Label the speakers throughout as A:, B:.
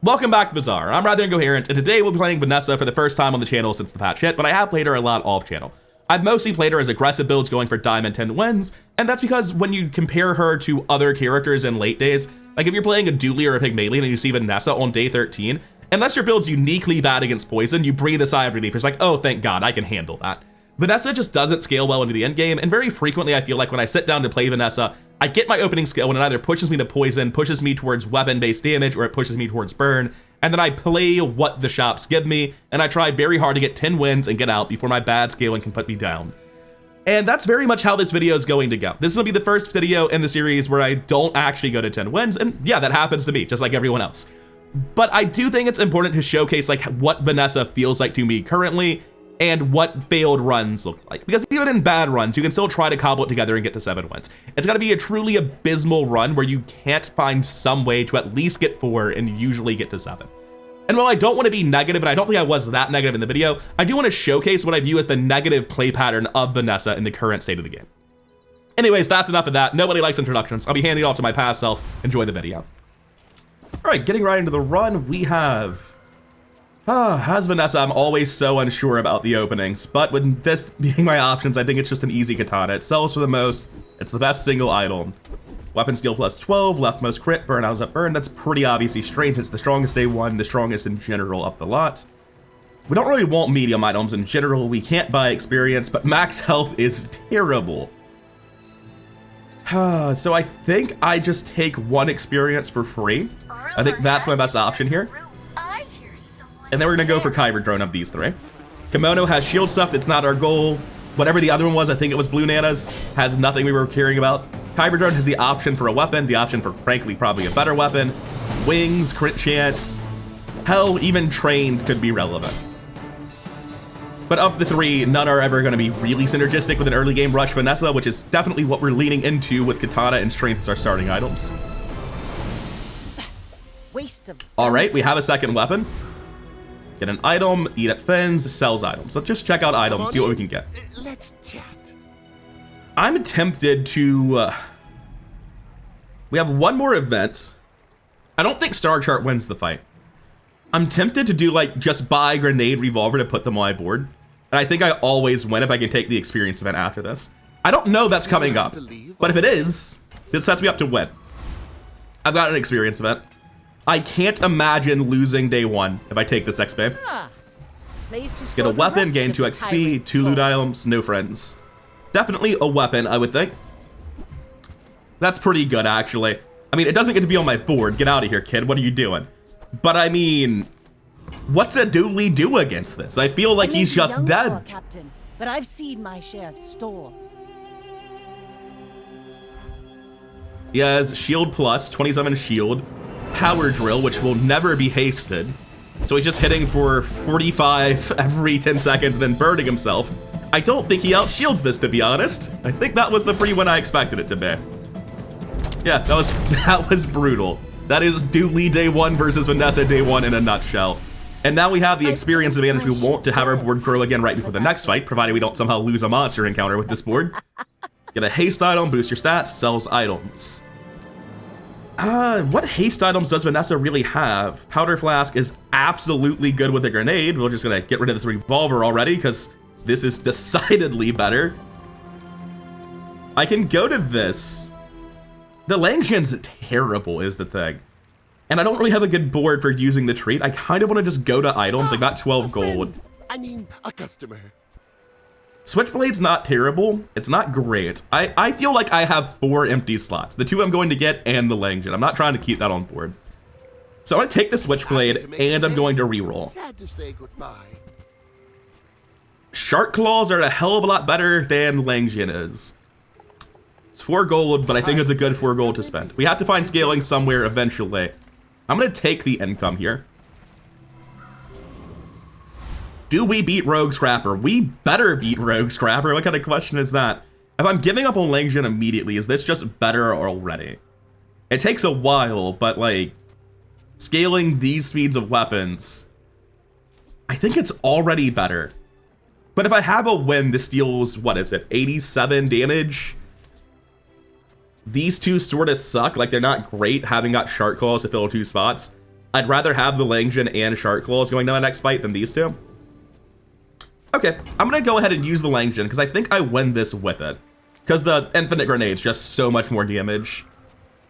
A: Welcome back to Bazaar. I'm rather incoherent, and today we'll be playing Vanessa for the first time on the channel since the patch hit, but I have played her a lot off channel. I've mostly played her as aggressive builds going for diamond 10 wins, and that's because when you compare her to other characters in late days, like if you're playing a Dooley or a Pygmalion and you see Vanessa on day 13, unless your build's uniquely bad against poison, you breathe a sigh of relief. It's like, oh, thank God, I can handle that. Vanessa just doesn't scale well into the end game, and very frequently I feel like when I sit down to play Vanessa, I get my opening skill and it either pushes me to poison, pushes me towards weapon-based damage, or it pushes me towards burn, and then I play what the shops give me, and I try very hard to get 10 wins and get out before my bad scaling can put me down. And that's very much how this video is going to go. This is gonna be the first video in the series where I don't actually go to 10 wins, and yeah, that happens to me, just like everyone else. But I do think it's important to showcase like what Vanessa feels like to me currently, and what failed runs look like. Because even in bad runs, you can still try to cobble it together and get to 7 wins. It's gotta be a truly abysmal run where you can't find some way to at least get 4 and usually get to 7. And while I don't wanna be negative, and I don't think I was that negative in the video, I do wanna showcase what I view as the negative play pattern of Vanessa in the current state of the game. Anyways, that's enough of that. Nobody likes introductions. I'll be handing it off to my past self. Enjoy the video. All right, getting right into the run, we have as Vanessa, I'm always so unsure about the openings, but with this being my options, I think it's just an easy katana. It sells for the most, it's the best single item. Weapon skill plus 12, leftmost crit, burn out up burn. That's pretty obviously strength. It's the strongest A1, the strongest in general of the lot. We don't really want medium items in general. We can't buy experience, but max health is terrible. So I think I just take 1 experience for free. I think that's my best option here. And then we're gonna go for Kyber Drone of these 3. Kimono has shield stuff, that's not our goal. Whatever the other one was, I think it was Blue Nanas, has nothing we were caring about. Kyber Drone has the option for a weapon, the option for frankly probably a better weapon. Wings, crit chance, hell, even trained could be relevant. But of the 3, none are ever gonna be really synergistic with an early game rush Vanessa, which is definitely what we're leaning into with Katana and Strength as our starting items. All right, we have a second weapon. Get an item, eat at fins, sells items. Let's just check out items, see what we can get.
B: Let's chat.
A: I'm tempted to, we have 1 more event. I don't think Star Chart wins the fight. I'm tempted to do like just buy grenade revolver to put them on my board. And I think I always win if I can take the experience event after this. I don't know that's coming up, but if it is, this sets me up to win. I've got an experience event. I can't imagine losing day 1 if I take this XP. Get a weapon, gain 2 XP, 2 loot items, no friends. Definitely a weapon, I would think. That's pretty good, actually. I mean, it doesn't get to be on my board. Get out of here, kid. What are you doing? But I mean, what's a Dooley do against this? I feel like he's just dead.
C: Captain, but I've seen my share of storms.
A: He has shield plus, 27 shield. Power drill, which will never be hasted. So he's just hitting for 45 every 10 seconds, then burning himself. I don't think he outshields this, to be honest. I think that was the free win I expected it to be. Yeah, that was brutal. That is Dooley day 1 versus Vanessa day 1 in a nutshell. And now we have the experience advantage we want to have our board grow again right before the next fight, provided we don't somehow lose a monster encounter with this board. Get a haste item, boost your stats, sells items. What haste items does Vanessa really have? Powder Flask is absolutely good with a grenade. We're just gonna get rid of this revolver already because this is decidedly better. I can go to this. The Langshan's terrible is the thing. And I don't really have a good board for using the trait. I kind of want to just go to items. I got 12 gold.
B: I mean, a customer.
A: Switchblade's not terrible. It's not great. I feel like I have 4 empty slots. The 2 I'm going to get and the Langshan. I'm not trying to keep that on board. So I'm gonna take the Switchblade and I'm going to reroll.
B: Sad to say goodbye.
A: Shark Claws are a hell of a lot better than Langshan is. It's 4 gold, but I think it's a good 4 gold to spend. We have to find scaling somewhere eventually. I'm gonna take the income here. Do we beat Rogue Scrapper? We better beat Rogue Scrapper. What kind of question is that? If I'm giving up on Langshan immediately, is this just better already? It takes a while, but like, scaling these speeds of weapons, I think it's already better. But if I have a win, this deals, what is it, 87 damage? These 2 sort of suck, like they're not great having got Shark Claws to fill 2 spots. I'd rather have the Langjin and Shark Claws going down my next fight than these two. Okay, I'm gonna go ahead and use the Langjin because I think I win this with it. Because the Infinite Grenade's just so much more damage.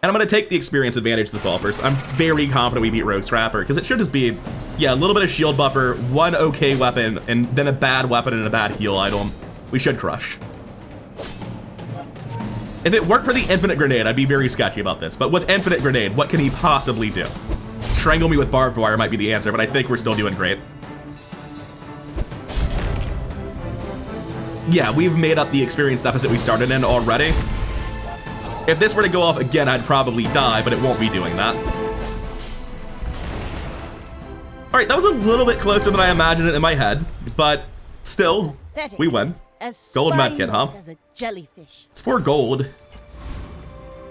A: And I'm gonna take the experience advantage this offers. I'm very confident we beat Rogue Scrapper because it should just be, yeah, a little bit of shield buffer, one okay weapon, and then a bad weapon and a bad heal item. We should crush. If it weren't for the Infinite Grenade, I'd be very sketchy about this. But with Infinite Grenade, what can he possibly do? Strangle me with barbed wire might be the answer, but I think we're still doing great. Yeah, we've made up the experience deficit we started in already. If this were to go off again, I'd probably die, but it won't be doing that. All right, that was a little bit closer than I imagined it in my head, but still, we win. Gold medkit, huh?
C: As a jellyfish.
A: It's 4 gold.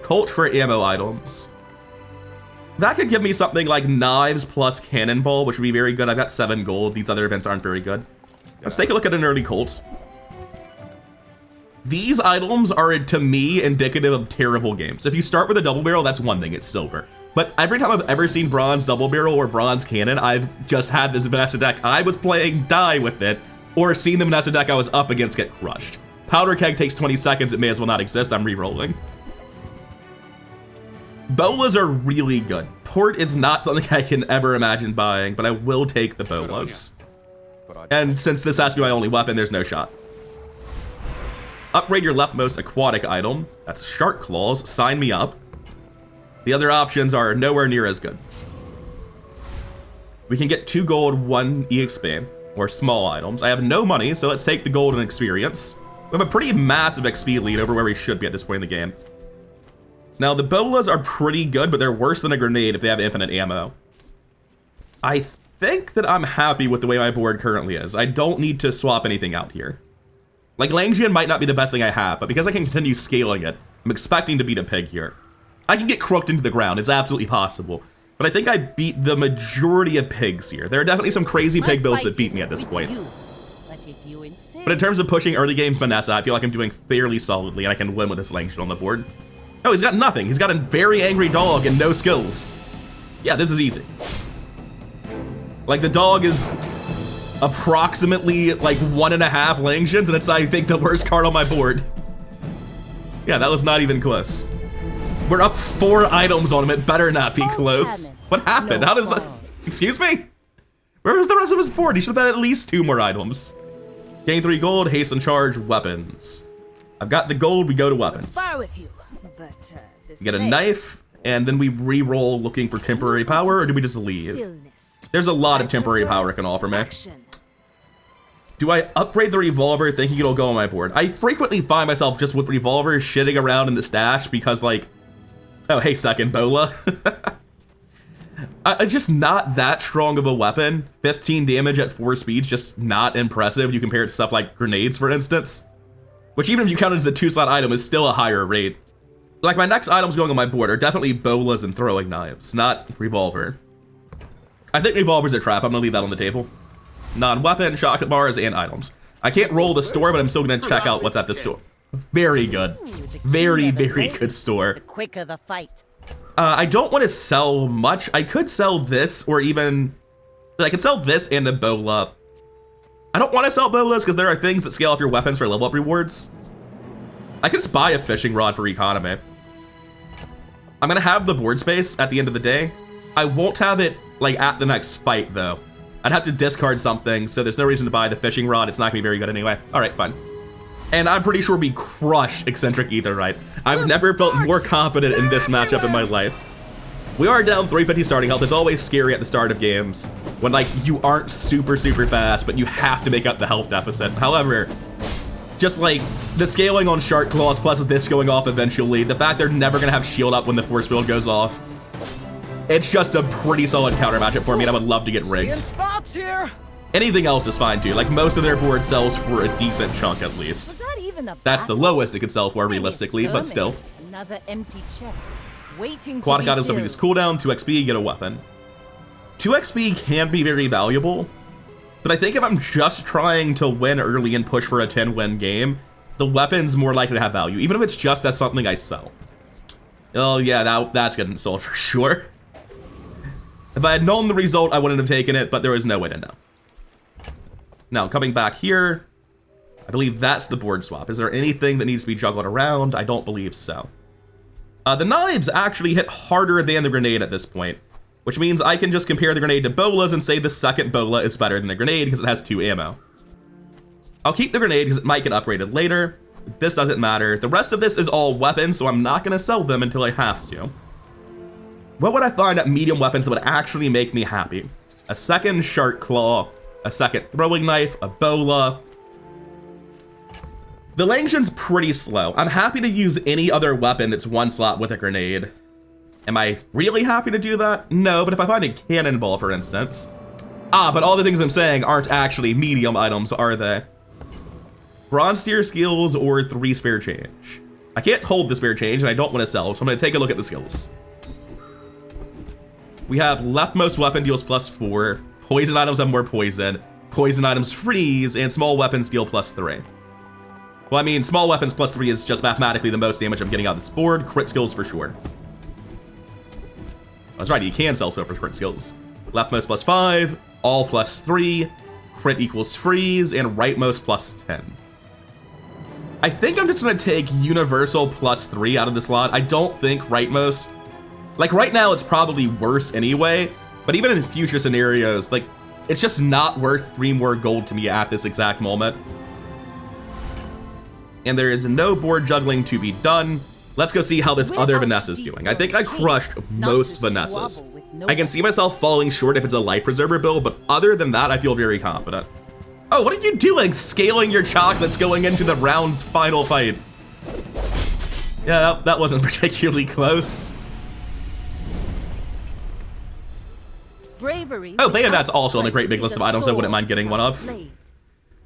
A: Colt for ammo items. That could give me something like knives plus cannonball, which would be very good. I've got 7 gold. These other events aren't very good. Let's take a look at an early Colt. These items are, to me, indicative of terrible games. If you start with a double barrel, that's one thing, it's silver. But every time I've ever seen bronze double barrel or bronze cannon, I've just had this Vanessa deck I was playing die with it, or seen the Vanessa deck I was up against get crushed. Powder keg takes 20 seconds, it may as well not exist, I'm re-rolling. Bolas are really good. Port is not something I can ever imagine buying, but I will take the bolas. And since this has to be my only weapon, there's no shot. Upgrade your leftmost aquatic item. That's Shark Claws. Sign me up. The other options are nowhere near as good. We can get 2 gold, 1 EXP, or small items. I have no money, so let's take the gold and experience. We have a pretty massive XP lead over where we should be at this point in the game. Now, the bolas are pretty good, but they're worse than a grenade if they have infinite ammo. I think that I'm happy with the way my board currently is. I don't need to swap anything out here. Like, Langjin might not be the best thing I have, but because I can continue scaling it, I'm expecting to beat a pig here. I can get croaked into the ground, it's absolutely possible. But I think I beat the majority of pigs here. There are definitely some crazy pig builds that beat me at this point. But in terms of pushing early game Vanessa, I feel like I'm doing fairly solidly and I can win with this Langjin on the board. Oh, he's got nothing. He's got a very angry dog and no skills. Yeah, this is easy. Like, the dog is approximately like 1.5 Langjins, and it's, I think, the worst card on my board. Yeah, that was not even close. We're up 4 items on him. It better not be close. What happened? How does that... Excuse me? Where was the rest of his board? He should have had at least 2 more items. Gain 3 gold, hasten charge, weapons. I've got the gold, we go to weapons.
D: Spar with you, but
A: We get a knife, and then we re-roll looking for temporary power, or do we just leave? There's a lot of temporary power it can offer me. Do I upgrade the revolver thinking it'll go on my board? I frequently find myself just with revolvers shitting around in the stash because, like, oh, hey, second bola. It's just not that strong of a weapon. 15 damage at 4 speeds, just not impressive. You compare it to stuff like grenades, for instance, which even if you count it as a 2-slot item is still a higher rate. Like, my next items going on my board are definitely bolas and throwing knives, not revolver. I think revolver's a trap. I'm gonna leave that on the table. Non-weapon, chocolate bars, and items. I can't roll the store, but I'm still gonna check out what's at the store. Very good. Very, very good store.
C: The quicker the fight.
A: I don't want to sell much. I could sell this, or even... I could sell this and the bola. I don't want to sell bolas because there are things that scale off your weapons for level up rewards. I could just buy a fishing rod for economy. I'm gonna have the board space at the end of the day. I won't have it, like, at the next fight, though. I'd have to discard something, so there's no reason to buy the fishing rod. It's not gonna be very good anyway. All right, fine. And I'm pretty sure we crush Eccentric Aetherite. I've never felt more confident in this matchup in my life. We are down 350 starting health. It's always scary at the start of games when, like, you aren't super, super fast, but you have to make up the health deficit. However, just like the scaling on Shark Claws plus this going off eventually, the fact they're never gonna have shield up when the force field goes off, it's just a pretty solid counter matchup for me, and I would love to get rigged. Anything else is fine too. Like, most of their board sells for a decent chunk at least. That's the lowest it could sell for realistically, but still.
C: Another empty chest, waiting
A: Aquatic
C: to be
A: items
C: filled.
A: reduce cooldown, 2 XP, get a weapon. 2 XP can be very valuable, but I think if I'm just trying to win early and push for a 10-win game, the weapon's more likely to have value, even if it's just as something I sell. Oh yeah, that's getting sold for sure. If I had known the result, I wouldn't have taken it, but there was no way to know. Now, coming back here, I believe that's the board swap. Is there anything that needs to be juggled around? I don't believe so. The knives actually hit harder than the grenade at this point, which means I can just compare the grenade to bolas and say the second bola is better than the grenade because it has 2 ammo. I'll keep the grenade because it might get upgraded later. This doesn't matter. The rest of this is all weapons, so I'm not going to sell them until I have to. What would I find at medium weapons that would actually make me happy? A second shark claw, a second throwing knife, a bola. The Langshan's pretty slow. I'm happy to use any other weapon that's 1 slot with a grenade. Am I really happy to do that? No, but if I find a cannonball, for instance. But all the things I'm saying aren't actually medium items, are they? Bronze tier skills or 3 spare change. I can't hold the spare change and I don't want to sell, so I'm going to take a look at the skills. We have leftmost weapon deals +4, poison items have more poison items freeze, and small weapons deal +3. Well, I mean, small weapons +3 is just mathematically the most damage I'm getting out of this board. Crit skills for sure. That's right, you can sell so for crit skills. Leftmost +5, all +3, crit equals freeze, and rightmost +10. I think I'm just gonna take universal +3 out of this lot. I don't think rightmost, like right now it's probably worse anyway, but even in future scenarios, like it's just not worth 3 more gold to me at this exact moment. And there is no board juggling to be done. Let's go see how this other Vanessa's doing. I think I crushed most Vanessas. I can see myself falling short if it's a life preserver build, but other than that, I feel very confident. Oh, what are you doing? Scaling your chocolates going into the round's final fight. Yeah, that wasn't particularly close.
C: Bravery.
A: Oh, Bayonet's also on the great big list of items I wouldn't mind getting one of.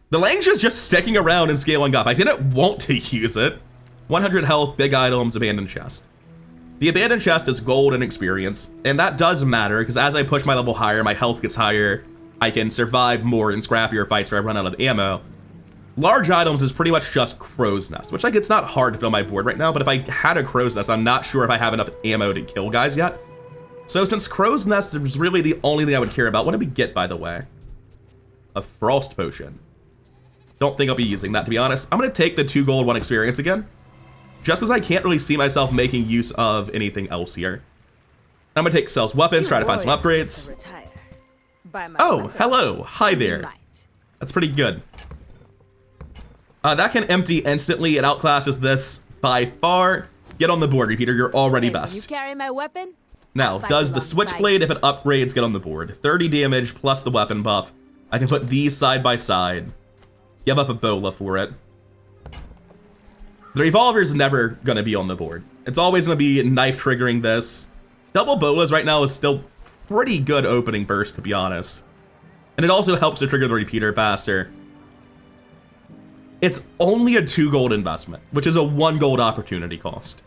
A: The Langshan's just sticking around and scaling up. I didn't want to use it. 100 health, big items, abandoned chest. The abandoned chest is gold and experience, and that does matter because as I push my level higher, my health gets higher. I can survive more in scrappier fights where I run out of ammo. Large items is pretty much just crow's nest, which like it's not hard to fill my board right now, but if I had a crow's nest, I'm not sure if I have enough ammo to kill guys yet. So since crow's nest is really the only thing I would care about, what did we get, by the way? A frost potion. Don't think I'll be using that, to be honest. I'm gonna take the 2 gold, 1 experience again, just because I can't really see myself making use of anything else here. I'm gonna take Cell's weapons, try to find some upgrades. Oh, hello, hi there. That's pretty good. That can empty instantly. It outclasses this by far. Get on the board, Repeater, you're already best.
D: You carry my weapon?
A: Now, does the Switchblade, if it upgrades, get on the board? 30 damage plus the weapon buff. I can put these side by side. Give up a bola for it. The revolver's never gonna be on the board. It's always gonna be knife triggering this. Double bolas right now is still pretty good opening burst, to be honest. And it also helps to trigger the repeater faster. It's only a 2 gold investment, which is a 1 gold opportunity cost.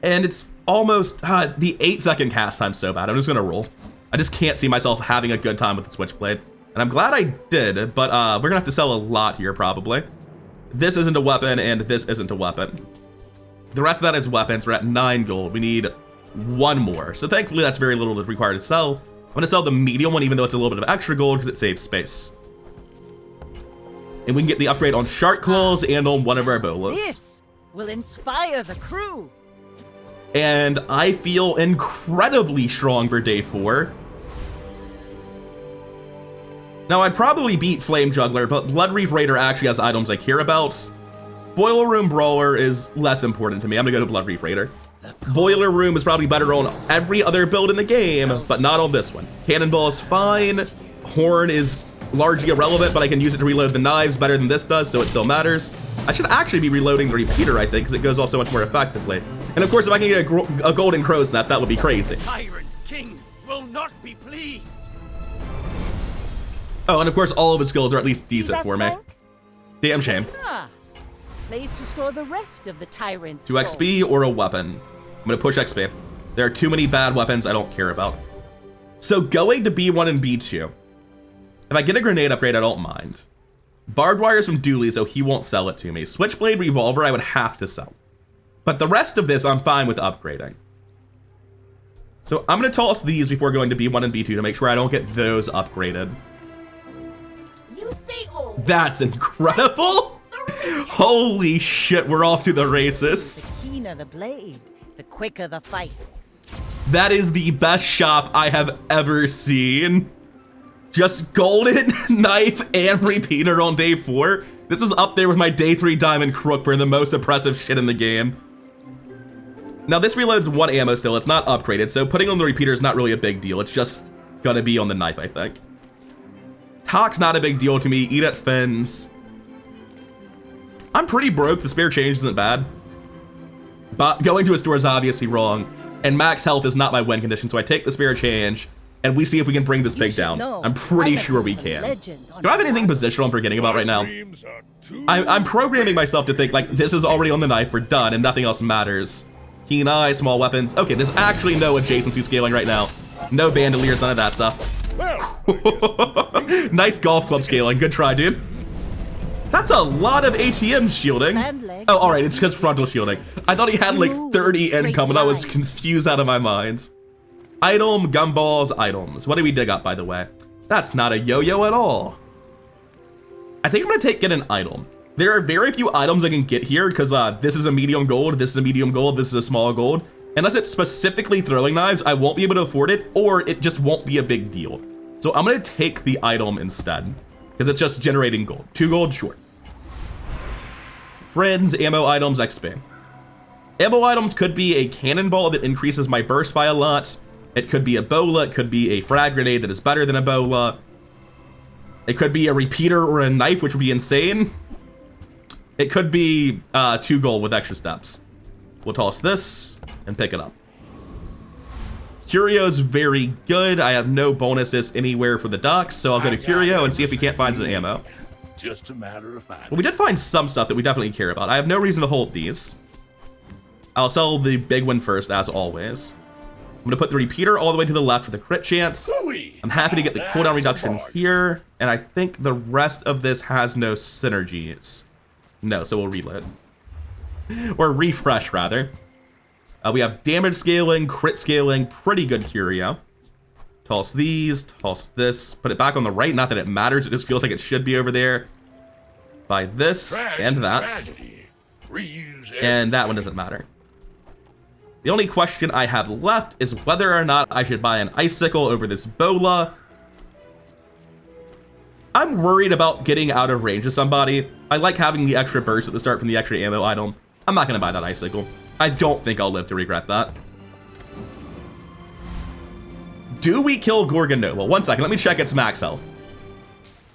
A: And it's almost, the 8-second cast time's so bad. I'm just gonna roll. I just can't see myself having a good time with the Switchblade. And I'm glad I did, but we're gonna have to sell a lot here probably. This isn't a weapon and this isn't a weapon. The rest of that is weapons. We're at 9 gold. We need 1 more. So thankfully that's very little required to sell. I'm gonna sell the medium one even though it's a little bit of extra gold because it saves space. And we can get the upgrade on shark claws and on one of our bolas.
C: This will inspire the crew.
A: And I feel incredibly strong for day 4. Now, I'd probably beat Flame Juggler, but Blood Reef Raider actually has items I care about. Boiler Room Brawler is less important to me. I'm gonna go to Blood Reef Raider. Boiler Room is probably better on every other build in the game, but not on this one. Cannonball is fine. Horn is largely irrelevant, but I can use it to reload the knives better than this does, so it still matters. I should actually be reloading the repeater, I think, because it goes off so much more effectively. And of course, if I can get a golden crow's nest, that would be crazy.
E: Tyrant King will not be pleased.
A: Oh, and of course, all of his skills are at least decent for me. Damn shame.
C: Place to store the rest of the tyrant's
A: 2 XP or a weapon. I'm gonna push XP. There are too many bad weapons I don't care about. So going to B1 and B2. If I get a grenade upgrade, I don't mind. Barbed wire's from Dooley, so he won't sell it to me. Switchblade revolver, I would have to sell. But the rest of this, I'm fine with upgrading. So I'm gonna toss these before going to B1 and B2 to make sure I don't get those upgraded.
D: You say oh.
A: That's incredible. Holy shit, we're off to the races.
C: The keener the blade, the quicker the fight.
A: That is the best shop I have ever seen. Just golden knife and repeater on day 4. This is up there with my day 3 diamond crook for the most impressive shit in the game. Now this reloads 1 ammo still, it's not upgraded, so putting on the repeater is not really a big deal. It's just gonna be on the knife, I think. Talk's not a big deal to me, eat at fins. I'm pretty broke, the spare change isn't bad. But going to a store is obviously wrong, and max health is not my win condition, so I take the spare change, and we see if we can bring this pig down. I'm pretty sure we can. Do I have anything positional I'm forgetting about right now? I'm programming myself to think, like, this is already on the knife, we're done, and nothing else matters. Keen eye, small weapons. Okay, there's actually no adjacency scaling right now. No bandoliers, none of that stuff. Nice golf club scaling, good try, dude. That's a lot of ATM shielding. Oh, all right, it's because frontal shielding. I thought he had like 30 income and I was confused out of my mind. Item, gumballs, items. What did we dig up, by the way? That's not a yo-yo at all. I think I'm gonna get an item. There are very few items I can get here because this is a medium gold, this is a medium gold, this is a small gold. Unless it's specifically throwing knives, I won't be able to afford it, or it just won't be a big deal. So I'm gonna take the item instead, because it's just generating gold. 2 gold, sure. Friends, ammo items, XP. Ammo items could be a cannonball that increases my burst by a lot. It could be a bola, it could be a frag grenade that is better than a bola. It could be a repeater or a knife, which would be insane. It could be 2 gold with extra steps. We'll toss this and pick it up. Curio's very good. I have no bonuses anywhere for the docks, so I'll go to Curio and see if we can't find some ammo.
B: Just a matter of fact.
A: Well, we did find some stuff that we definitely care about. I have no reason to hold these. I'll sell the big one first, as always. I'm gonna put the repeater all the way to the left with a crit chance. I'm happy to get the cooldown reduction here, and I think the rest of this has no synergies. No, so we'll reload. Or refresh, rather. We have damage scaling, crit scaling, pretty good curio. Toss these, toss this, put it back on the right, not that it matters, it just feels like it should be over there. Buy this, and that. And that one doesn't matter. The only question I have left is whether or not I should buy an icicle over this bola. I'm worried about getting out of range of somebody. I like having the extra burst at the start from the extra ammo item. I'm not gonna buy that icicle. I don't think I'll live to regret that. Do we kill Gorgon Noble? 1 second, let me check its max health.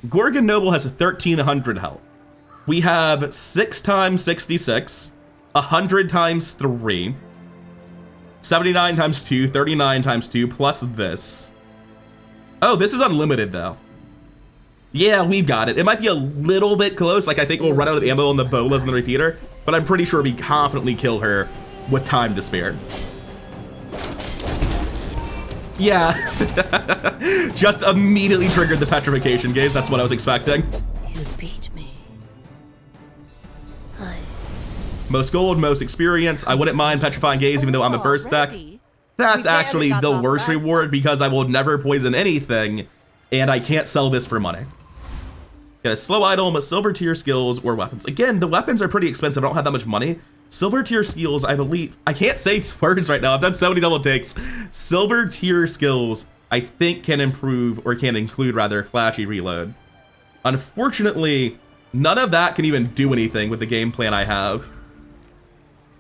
A: Gorgon Noble has 1300 health. We have 6 times 66, 100 times 3, 79 times 2, 39 times 2, plus this. Oh, this is unlimited though. Yeah, we've got it. It might be a little bit close, like I think we'll run out of ammo on the bolas and the repeater, but I'm pretty sure we confidently kill her with time to spare. Yeah, just immediately triggered the petrification gaze. That's what I was expecting.
D: You beat me.
A: Most gold, most experience. I wouldn't mind petrifying gaze even though I'm a burst deck. That's actually the worst reward because I will never poison anything and I can't sell this for money. Get a slow item, a silver tier skills, or weapons. Again, the weapons are pretty expensive. I don't have that much money. Silver tier skills, I believe. I can't say words right now. I've done so many double takes. Silver tier skills, I think can improve, or can include rather, flashy reload. Unfortunately, none of that can even do anything with the game plan I have.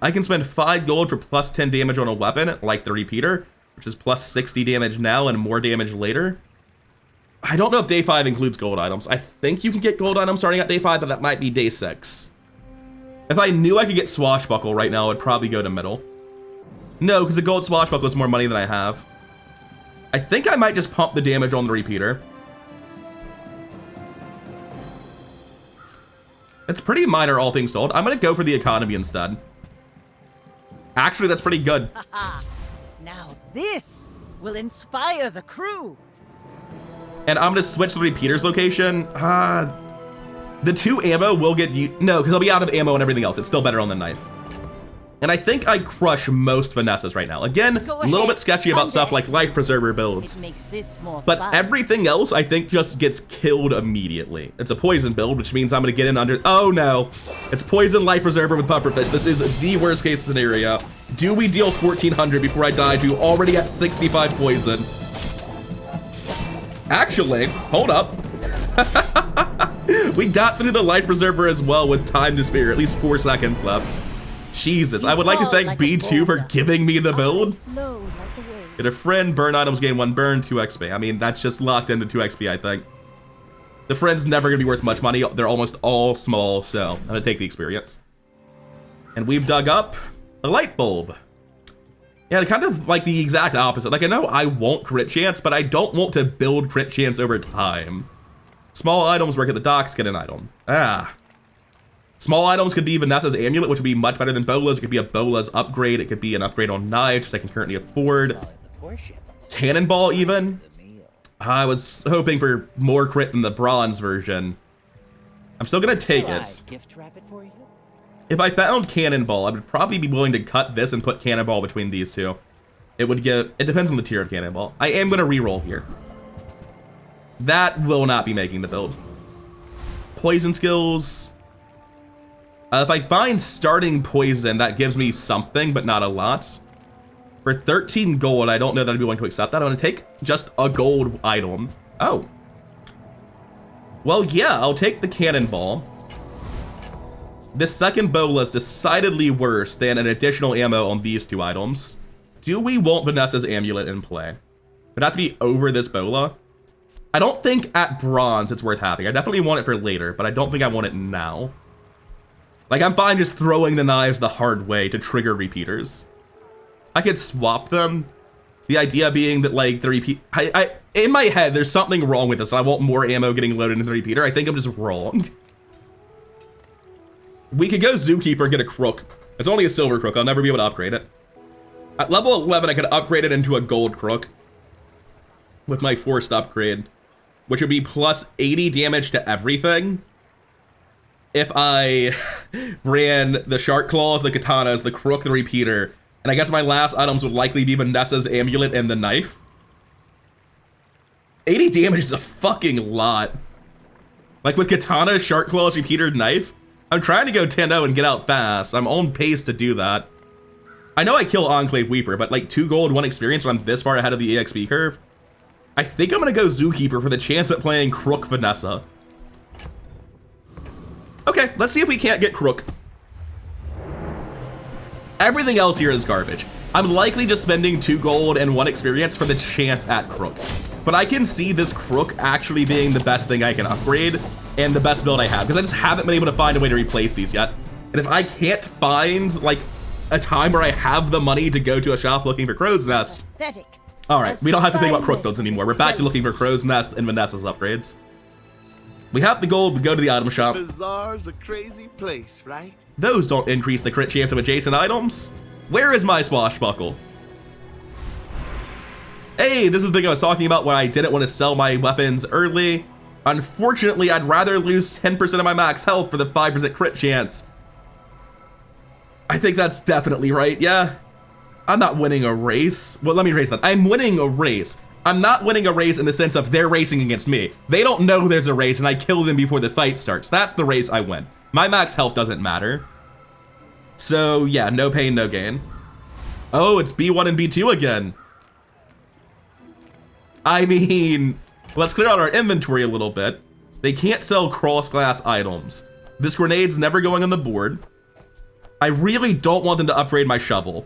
A: I can spend 5 gold for plus 10 damage on a weapon, like the repeater, which is plus 60 damage now and more damage later. I don't know if day 5 includes gold items. I think you can get gold items starting at day 5, but that might be day 6. If I knew I could get swashbuckle right now, I'd probably go to middle. No, because the gold swashbuckle is more money than I have. I think I might just pump the damage on the repeater. It's pretty minor, all things told. I'm gonna go for the economy instead. Actually, that's pretty good.
C: Now this will inspire the crew.
A: And I'm gonna switch the repeater's location. The 2 ammo will get you, no, because I'll be out of ammo and everything else. It's still better on the knife. And I think I crush most Vanessas right now. Again,
C: Go
A: a little
C: ahead,
A: bit sketchy about
C: fund
A: stuff
C: it.
A: like Life Preserver builds.
C: It makes this more
A: But
C: fun.
A: everything else, I think, just gets killed immediately. It's a poison build, which means I'm gonna get in under, oh no. It's poison Life Preserver with pufferfish. This is the worst case scenario. Do we deal 1400 before I die to already at 65 poison? Actually, hold up. We got through the Life Preserver as well with time to spare, at least 4 seconds left. Jesus, I would like to
C: fall
A: thank
C: like a
A: B2 for
C: boulder.
A: giving me the build.
C: Flow like the wind.
A: Get a friend, burn items, gain 1 burn, 2 XP. I mean, that's just locked into 2 XP, I think. The friend's never gonna be worth much money. They're almost all small, so I'm gonna take the experience. And we've dug up a light bulb. Yeah, kind of like the exact opposite. Like, I know I want crit chance, but I don't want to build crit chance over time. Small items work at the docks, get an item. Ah. Small items could be Vanessa's amulet, which would be much better than Bola's. It could be a Bola's upgrade. It could be an upgrade on knives, which I can currently afford. Cannonball, even. I was hoping for more crit than the bronze version. I'm still gonna take it.
E: Gift wrap it for you?
A: If I found Cannonball, I would probably be willing to cut this and put Cannonball between these two. It would give, it depends on the tier of Cannonball. I am gonna reroll here. That will not be making the build. Poison skills. If I find starting poison, that gives me something, but not a lot. For 13 gold, I don't know that I'd be willing to accept that. I'm gonna take just a gold item. Oh. Well, yeah, I'll take the Cannonball. This second bola is decidedly worse than an additional ammo on these 2 items. Do we want Vanessa's amulet in play? It'd have to be over this bola. I don't think at bronze it's worth having. I definitely want it for later, but I don't think I want it now. Like, I'm fine just throwing the knives the hard way to trigger repeaters. I could swap them. The idea being that, like, the repeat... in my head, there's something wrong with this. I want more ammo getting loaded into the repeater. I think I'm just wrong. We could go Zookeeper, get a crook. It's only a silver crook. I'll never be able to upgrade it. At level 11, I could upgrade it into a gold crook with my forced upgrade, which would be plus 80 damage to everything. If I ran the shark claws, the katanas, the crook, the repeater, and I guess my last items would likely be Vanessa's amulet and the knife. 80 damage is a fucking lot. Like with katana, shark claws, repeater, knife, I'm trying to go 10-0 and get out fast. I'm on pace to do that. I know I kill Enclave Weeper, but like 2 gold, 1 experience when I'm this far ahead of the EXP curve. I think I'm gonna go Zookeeper for the chance at playing Crook Vanessa. Okay, let's see if we can't get Crook. Everything else here is garbage. I'm likely just spending 2 gold and 1 experience for the chance at Crook. But I can see this Crook actually being the best thing I can upgrade and the best build I have, because I just haven't been able to find a way to replace these yet. And if I can't find like a time where I have the money to go to a shop looking for Crow's Nest.
C: Pathetic.
A: All right, we don't have to think about Crook builds
C: Spineless.
A: anymore. We're back to looking for Crow's Nest and Vanessa's upgrades. We have the gold, we go to the item shop.
B: Bazaar's a crazy place, right?
A: Those don't increase the crit chance of adjacent items. Where is my swashbuckle? Hey, this is the thing I was talking about when I didn't want to sell my weapons early. Unfortunately, I'd rather lose 10% of my max health for the 5% crit chance. I think that's definitely right, yeah. I'm not winning a race. Well, let me rephrase that. I'm winning a race. I'm not winning a race in the sense of they're racing against me. They don't know there's a race and I kill them before the fight starts. That's the race I win. My max health doesn't matter. So yeah, no pain, no gain. Oh, it's B1 and B2 again. I mean, let's clear out our inventory a little bit. They can't sell cross-glass items. This grenade's never going on the board. I really don't want them to upgrade my shovel.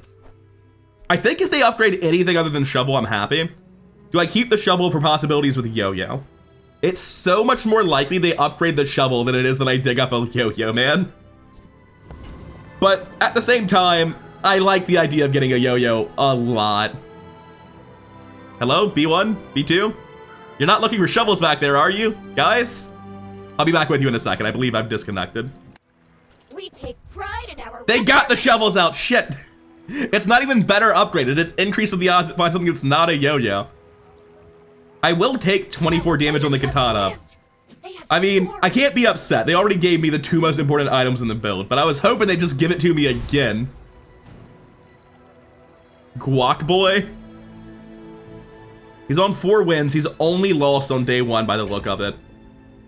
A: I think if they upgrade anything other than shovel, I'm happy. Do I keep the shovel for possibilities with yo-yo? It's so much more likely they upgrade the shovel than it is that I dig up a yo-yo, man. But at the same time, I like the idea of getting a yo-yo a lot. Hello, B1, B2? You're not looking for shovels back there, are you, guys? I'll be back with you in a second. I believe I've disconnected.
D: We take pride in our
A: They got the shovels out, shit. It's not even better upgraded. It increases the odds to find something that's not a yo-yo. I will take 24 damage on the katana. I mean, I can't be upset. They already gave me the 2 most important items in the build, but I was hoping they'd just give it to me again. Guac Boy. He's on 4 wins. He's only lost on day 1 by the look of it.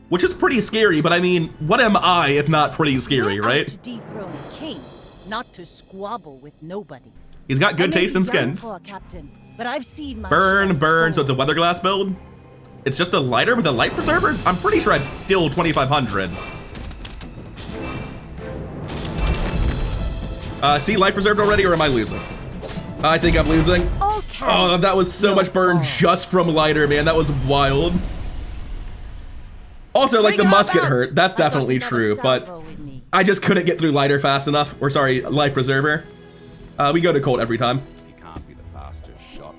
A: Which is pretty scary, but I mean, what am I if not pretty scary,
C: We're out
A: right?
C: to dethrone a king, not to squabble with nobodies.
A: He's got good
C: I may
A: taste
C: be
A: in
C: young
A: skins.
C: for a captain, but I've seen my
A: Burn,
C: share of
A: burn, so it's a
C: storms.
A: weather glass build? It's just a lighter with a light preserver? I'm pretty sure I'd kill 2,500. See, light preserved already, or am I losing? I think I'm losing.
C: Okay.
A: Oh, that was so
C: No
A: much burn
C: fault.
A: just from lighter, man. That was wild. Also, like, the
C: Bring her
A: musket
C: back.
A: hurt. That's
C: I've got
A: definitely
C: another
A: true, but
C: salvo with me.
A: I just couldn't get through lighter fast enough. Or sorry, light preserver. We go to Colt every time.
B: You can't be the fastest shot.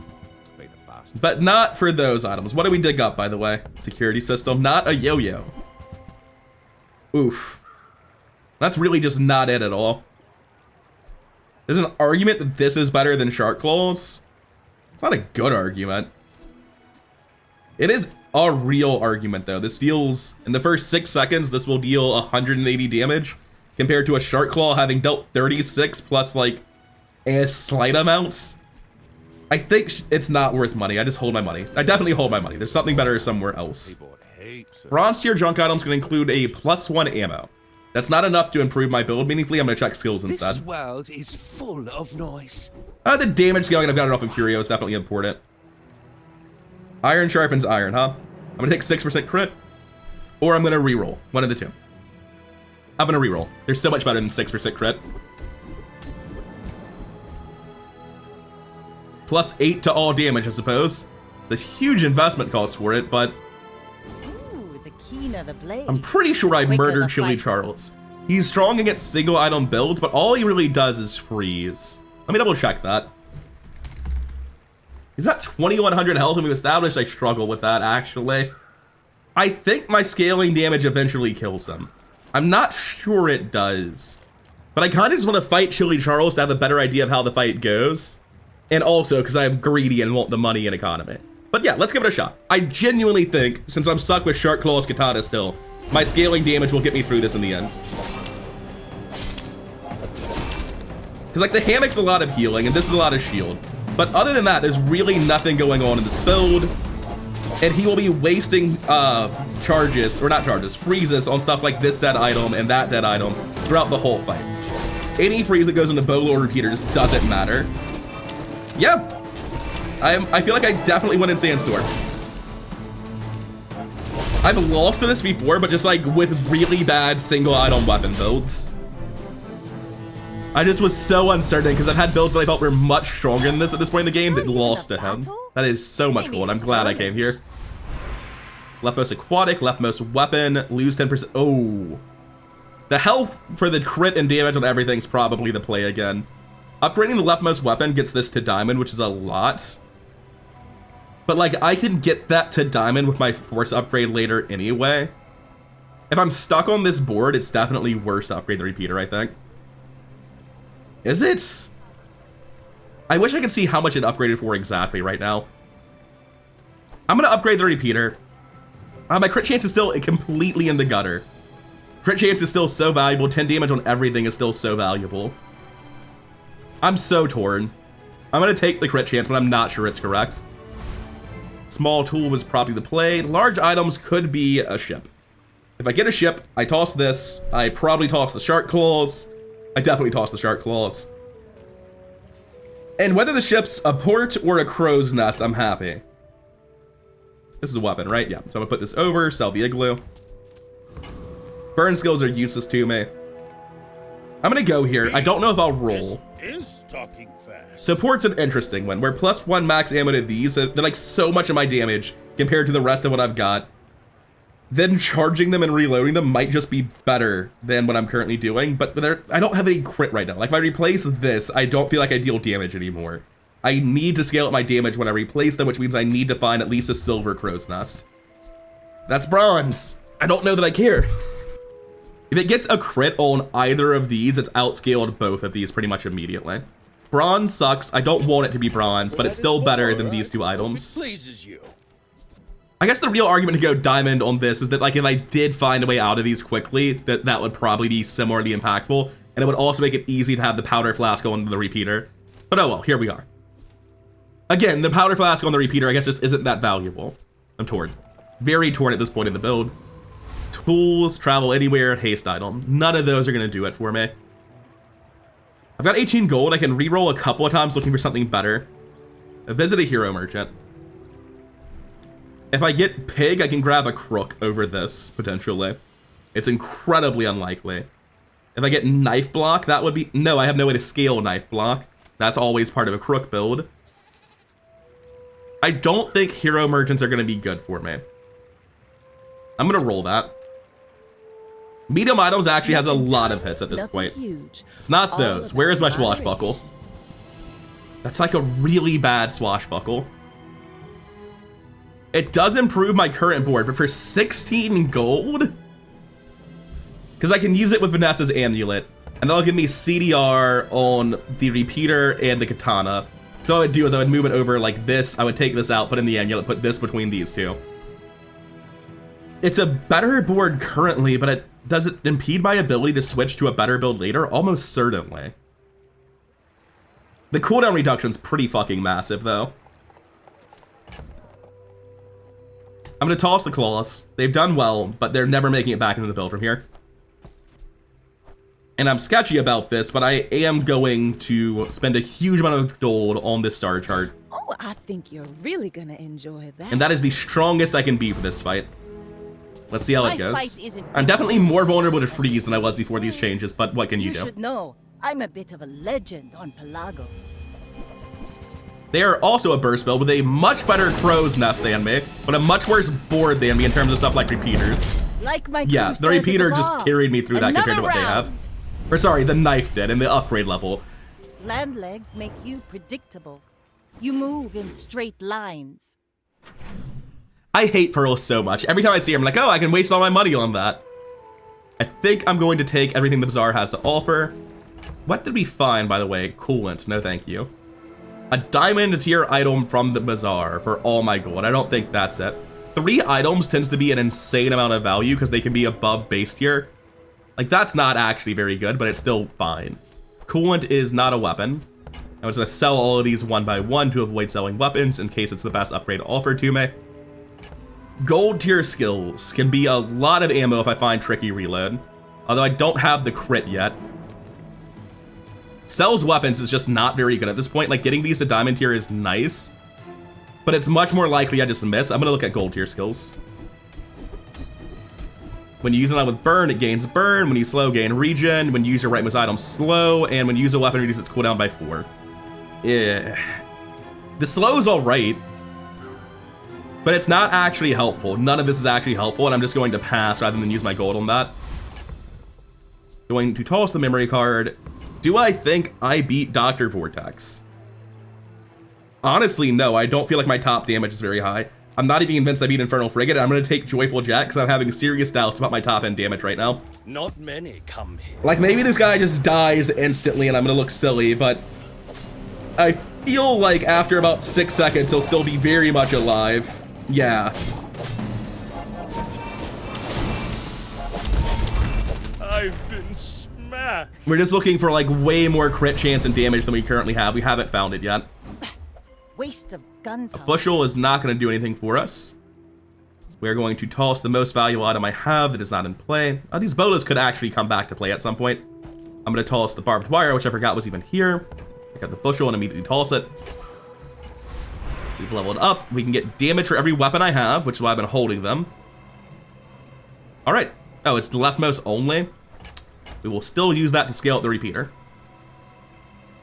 B: Be the fastest.
A: But not for those items. What do we dig up, by the way? Security system, not a yo-yo. Oof. That's really just not it at all. There's an argument that this is better than Shark Claws. It's not a good argument. It is a real argument, though. This deals, in the first 6 seconds, this will deal 180 damage, compared to a Shark Claw having dealt 36 plus, like, a slight amounts. I think it's not worth money. I just hold my money. I definitely hold my money. There's something better somewhere else.
B: Bought heaps of
A: Bronze tier junk items can include a +1 ammo. That's not enough to improve my build meaningfully. I'm gonna check skills instead.
B: This world is full of noise.
A: The damage scaling I've got enough of Curio is definitely important. Iron sharpens iron, huh? I'm gonna take 6% crit, or I'm gonna reroll. One of the two. I'm gonna reroll. They're so much better than 6% crit. +8 to all damage, I suppose. It's a huge investment cost for it, but
C: Ooh, the keener the blade.
A: I'm pretty sure I
C: quicker
A: murdered
C: the
A: Chili
C: fight.
A: Charles. He's strong against single item builds, but all he really does is freeze. Let me double check that. He's at 2,100 health, and we've established I struggle with that, actually. I think my scaling damage eventually kills him. I'm not sure it does. But I kind of just want to fight Chili Charles to have a better idea of how the fight goes. And also, because I'm greedy and want the money and economy. But yeah, let's give it a shot. I genuinely think, since I'm stuck with Shark Claw's Katana still, my scaling damage will get me through this in the end. Because, like, the hammock's a lot of healing, and this is a lot of shield. But other than that, there's really nothing going on in this build. And he will be wasting charges, or not charges, freezes on stuff like this dead item and that dead item throughout the whole fight. Any freeze that goes into Bolo repeater just doesn't matter. Yeah, I feel like I definitely went in Sandstorm. I've lost to this before, but just like with really bad single item weapon builds. I just was so uncertain because I've had builds that I felt were much stronger than this at this point in the game that lost to him. That is so much cool, and I'm glad I came here. Leftmost aquatic, leftmost weapon, lose 10%. Oh. The health for the crit and damage on everything's probably the play again. Upgrading the leftmost weapon gets this to diamond, which is a lot. But like, I can get that to diamond with my force upgrade later anyway. If I'm stuck on this board, it's definitely worse to upgrade the repeater, I think. Is it? I wish I could see how much it upgraded for exactly right now. I'm gonna upgrade the repeater. My crit chance is still completely in the gutter. Crit chance is still so valuable. 10 damage on everything is still so valuable. I'm so torn. I'm gonna take the crit chance, but I'm not sure it's correct. Small tool was probably the play. Large items could be a ship. If I get a ship, I toss this. I probably toss the Shark Claws. I definitely toss the Shark Claws. And whether the ship's a port or a crow's nest, I'm happy. This is a weapon, right? Yeah. So I'm gonna put this over, sell the igloo. Burn skills are useless to me. I'm gonna go here. I don't know if I'll roll.
E: Is talking fast.
A: So port's an interesting one, where +1 max ammo to these, they're like so much of my damage compared to the rest of what I've got. Then charging them and reloading them might just be better than what I'm currently doing, but I don't have any crit right now. Like if I replace this, I don't feel like I deal damage anymore. I need to scale up my damage when I replace them, which means I need to find at least a silver crow's nest. That's bronze. I don't know that I care. If it gets a crit on either of these, it's outscaled both of these pretty much immediately. Bronze sucks. I don't want it to be bronze, but it's still better than these two items.
E: It pleases you.
A: I guess the real argument to go diamond on this is that like if I did find a way out of these quickly, that would probably be similarly impactful, and it would also make it easy to have the powder flask go into the repeater. But oh well, here we are. Again, the powder flask on the repeater, I guess, just isn't that valuable. I'm torn. Very torn at this point in the build. Tools, travel anywhere, haste item. None of those are going to do it for me. I've got 18 gold. I can reroll a couple of times looking for something better. Visit a hero merchant. If I get pig, I can grab a crook over this, potentially. It's incredibly unlikely. If I get knife block, that would be... No, I have no way to scale knife block. That's always part of a crook build. I don't think hero merchants are going to be good for me. I'm going to roll that. Medium items actually has a lot of hits at this point. It's not those. Where is my swashbuckle? That's like a really bad swashbuckle. It does improve my current board, but for 16 gold? Because I can use it with Vanessa's amulet, and that'll give me CDR on the repeater and the katana. So what I would do is I would move it over like this. I would take this out, put in the amulet, put this between these two. It's a better board currently, but does it impede my ability to switch to a better build later? Almost certainly. The cooldown reduction's pretty fucking massive, though. I'm gonna toss the claws. They've done well, but they're never making it back into the build from here. And I'm sketchy about this, but I am going to spend a huge amount of gold on this star chart.
C: Oh, I think you're really gonna enjoy that.
A: And that is the strongest I can be for this fight. Let's see how it goes.
C: Fight isn't
A: I'm definitely more vulnerable to freeze than I was before these changes, but what can you do?
C: You should know, I'm a bit of a legend on Pelago.
A: They are also a burst build with a much better crow's nest than me, but a much worse board than me in terms of stuff like repeaters.
C: Like my
A: Yeah, the repeater just carried me through that compared to what they have. Or sorry, the knife did in the upgrade level.
C: Land legs make you predictable. You move in straight lines.
A: I hate pearls so much. Every time I see her, I'm like, oh, I can waste all my money on that. I think I'm going to take everything the Bazaar has to offer. What did we find, by the way? Coolant, no thank you. A diamond tier item from the Bazaar for all my gold. I don't think that's it. 3 items tends to be an insane amount of value because they can be above base tier. Like, that's not actually very good, but it's still fine. Coolant is not a weapon. I was going to sell all of these one by one to avoid selling weapons in case it's the best upgrade offered to me. Gold tier skills can be a lot of ammo if I find tricky reload, although I don't have the crit yet. Sells weapons is just not very good at this point. Like, getting these to diamond tier is nice, but it's much more likely I just miss. I'm going to look at gold tier skills. When you use an item with burn, it gains burn. When you slow, gain regen. When you use your rightmost item, slow. And when you use a weapon, reduce its cooldown by 4. Yeah. The slow is all right, but it's not actually helpful. None of this is actually helpful, and I'm just going to pass rather than use my gold on that. Going to toss the memory card. Do I think I beat Dr. Vortex? Honestly, no. I don't feel like my top damage is very high. I'm not even convinced I beat Infernal Frigate. I'm going to take Joyful Jet because I'm having serious doubts about my top end damage right now.
E: Not many come here.
A: Like, maybe this guy just dies instantly and I'm going to look silly, but I feel like after about 6 seconds, he'll still be very much alive. Yeah.
E: I've been smashed.
A: We're just looking for like way more crit chance and damage than we currently have. We haven't found it yet.
C: Waste of gunpowder.
A: A bushel is not going to do anything for us. We're going to toss the most valuable item I have that is not in play. These bolas could actually come back to play at some point. I'm going to toss the barbed wire, which I forgot was even here. Pick up the bushel and immediately toss it. We've leveled up. We can get damage for every weapon I have, which is why I've been holding them. All right. Oh, it's the leftmost only. We will still use that to scale up the repeater.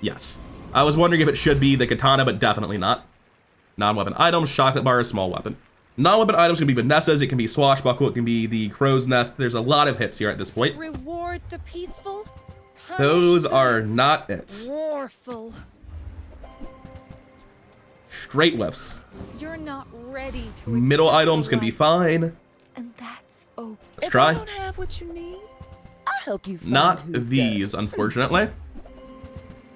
A: Yes. I was wondering if it should be the katana, but definitely not. Non-weapon items, chocolate bar, small weapon. Non-weapon items can be Vanessa's, it can be Swashbuckle, it can be the Crow's Nest. There's a lot of hits here at this point.
D: Reward the peaceful.
A: Those are not it.
D: Warful.
A: Straight whiffs.
D: You're not ready to
A: Middle
D: accept
A: items
D: the
A: can be
D: light,
A: fine.
D: and that's okay.
A: Let's
C: If
A: try.
C: I don't have what you need, I'll help you find
A: Not
C: who
A: these,
C: does.
A: unfortunately.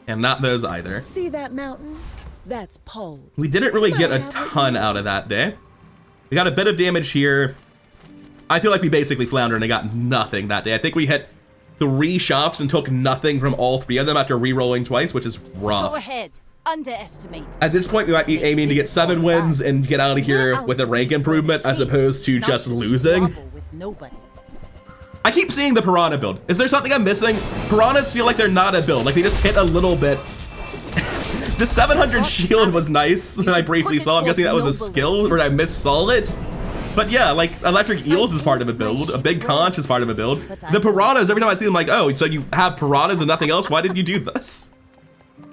A: And not those either.
C: See that mountain? That's pole.
A: We didn't really get a ton out of that day. We got a bit of damage here. I feel like we basically floundered and got nothing that day. I think we hit 3 shops and took nothing from all 3 of them after re-rolling twice, which is rough.
C: Go ahead. underestimate.
A: At this point, we might be aiming to get 7 wins and get out of here with a rank improvement as opposed to just losing.
C: With nobodies.
A: I keep seeing the Piranha build. Is there something I'm missing? Piranhas feel like they're not a build, like they just hit a little bit. The 700 shield was nice that I briefly saw. I'm guessing that was a skill or I missaw it. But yeah, like electric eels is part of a build. A big conch is part of a build. The piranhas, every time I see them, like, oh, so you have piranhas and nothing else? Why did you do this?